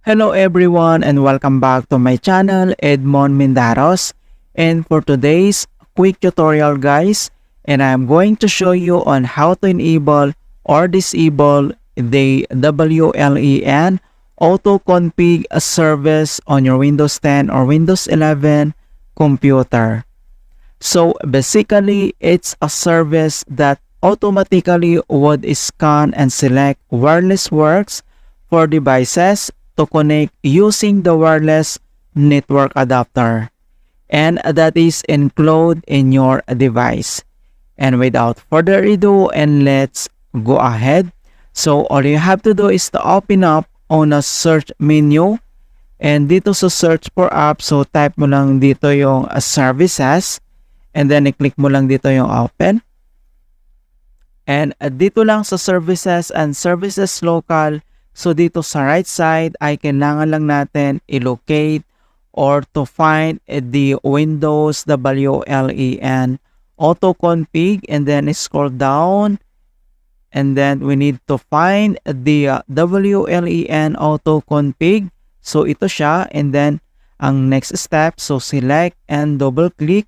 Hello everyone and welcome back to my channel, Edmund Mindaros. And for today's quick tutorial guys, and I'm going to show you on how to enable or disable the WLAN AutoConfig service on your Windows 10 or Windows 11 computer. So basically, it's a service that automatically would scan and select wireless works for devices to connect using the wireless network adapter, and that is included in your device. And without further ado, and let's go ahead. So all you have to do is to open up on a search menu, and dito sa search for app, so type mo lang dito yung services, and then i-click mo lang dito yung open. And dito lang sa services and services local, so dito sa right side ay kailangan lang natin i-locate or to find the Windows WLAN AutoConfig, and then scroll down, and then we need to find the WLAN AutoConfig. So ito siya, and then ang next step, so select and double click,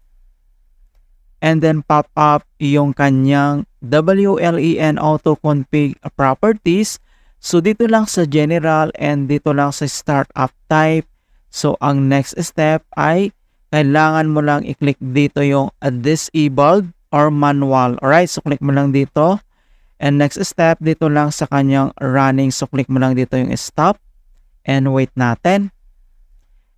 and then pop up yung kanyang WLAN AutoConfig properties. So dito lang sa general and dito lang sa startup type. So ang next step ay kailangan mo lang i-click dito yung disabled or manual. Alright, so click mo lang dito. And next step dito lang sa kanyang running. So click mo lang dito yung stop and wait natin.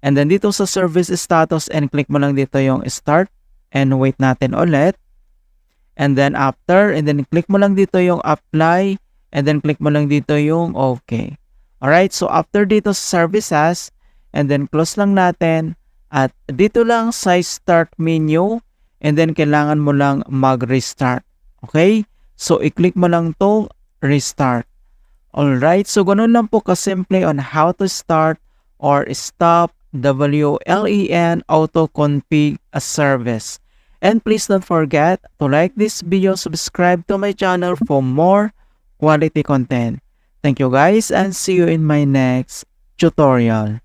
And then dito sa service status and click mo lang dito yung start and wait natin ulit. And then after, and then click mo lang dito yung apply. And then click mo lang dito yung okay. Alright, so after dito sa services, and then close lang natin. At dito lang sa start menu, and then kailangan mo lang mag-restart. Okay? So i-click mo lang to restart. Alright, so ganun lang po kasimple on how to start or stop WLAN AutoConfig service. And please don't forget to like this video, subscribe to my channel for more quality content. Thank you guys, and see you in my next tutorial.